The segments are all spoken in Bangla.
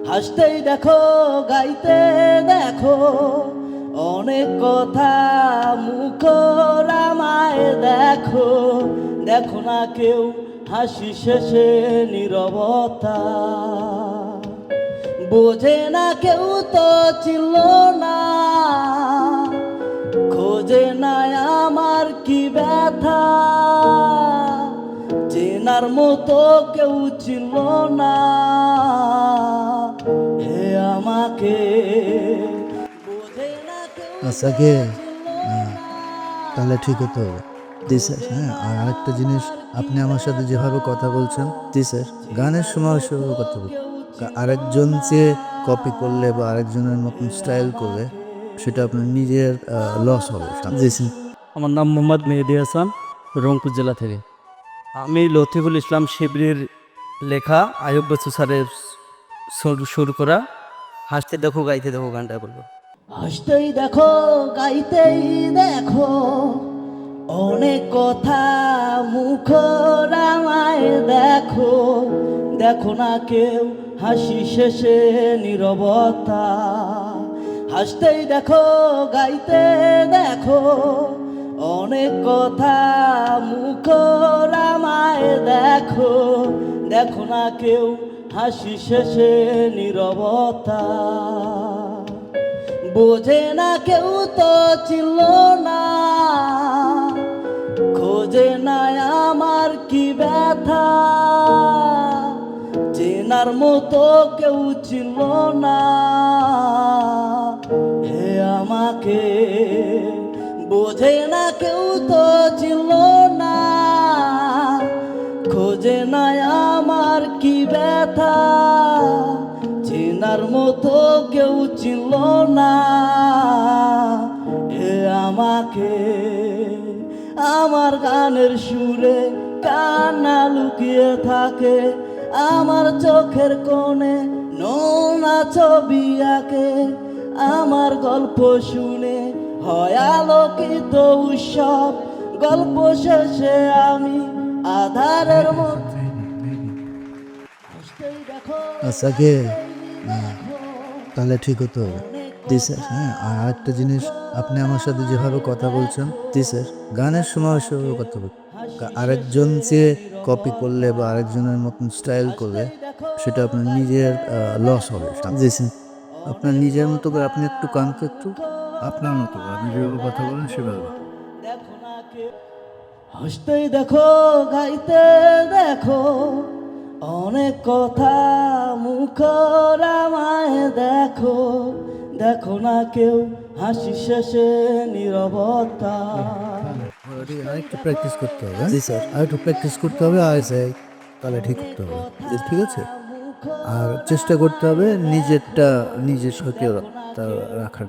হাসতেই দেখো গাইতে দেখো অনেক কথা মুখর আমায় দেখো, দেখো না কেউ হাসি শেষে নীরবতা। বোঝে না কেউ তো ছিল না, খোঁজে না আমার কি ব্যথা, চেনার মতো কেউ ছিল না হে আমাকে। বোঝে না কেউ আচ্ছা কে তাহলে ঠিক হতো। জি স্যার। হ্যাঁ, আর আরেকটা জিনিস, আপনি আমার সাথে যেভাবে কথা বলছেন, জি স্যার, গানের সময় সেভাবে কথা বলছেন। আরেকজন যে কপি করলে বা আরেকজনের মতন স্টাইল করলে সেটা আপনার নিজের লস হবে। জি স্যার। আমার নাম মোহাম্মদ মেহেদি হাসান, রংপুর জেলা থেকে। আমি লতিফুল ইসলাম শিবরির লেখা আয়ুব বচ্চু স্যারের শুরু করা হাসতে দেখো গাইতে দেখো গানটা বলবো। হাসতেই দেখো গাইতেই দেখো অনেক কথা মুখর আমায় দেখো, দেখো না কেউ হাসি শেষে নীরবতা। হাসতেই দেখো গাইতে দেখো অনেক কথা মুখর আমায় দেখো, দেখো না কেউ হাসি শেষে নীরবতা। বোঝে না কেউ তো ছিল না, খোঁজে না আমার কি ব্যথা, চেনার মতো কেউ ছিল না হে আমাকে। বোঝে না কেউ তো ছিল না, খোঁজে না আমার কি ব্যথা, চেনার মতো কেউ ছিল না হে আমাকে। আমার গানের সুরে কান্না লুকিয়ে থাকে, আমার চোখের কোণে নোনা ছবি আঁকে, আমার গল্প শুনে হয় আলোকিত উৎসব, গল্প শেষে আমি আধারের মধ্যে। আচ্ছা কে তাহলে ঠিক হতো। জি স্যার। হ্যাঁ, আর আরেকটা জিনিস, আপনি আমার সাথে যেভাবে কথা বলছেন, জি স্যার, গানের সময় সেভাবে কথা বলছেন। আরেকজন যে কপি করলে বা আরেকজনের মতন স্টাইল করলে সেটা আপনার নিজের লস হবে। জি স্যার। আপনার নিজের মতো করে আপনি একটু কান তো একটু আপনার মতো করে আপনি যেভাবে কথা বলেন সেভাবে। দেখো না কেউ হাসতেই দেখো গাইতে দেখো অনেক কথা মুখর আমায় দেখো, দেখো না কেউ হাসি শেষে নীরবতা। আরেকটু প্র্যাকটিস করতে হবে। জি স্যার, আরেকটু প্র্যাকটিস করতে হবে। আর তাহলে ঠিক করতে হবে। ঠিক আছে। আর চেষ্টা করতে হবে নিজেরটা নিজের সাথে রাখার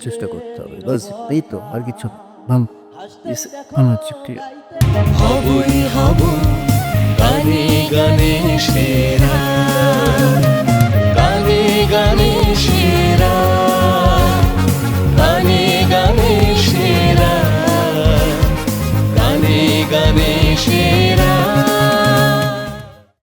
চেষ্টা করতে হবে। বাস এই তো, আর কিছু ভালো ভালো হচ্ছে। ঠিক আছে। হবই হব গানে গানে সেরা।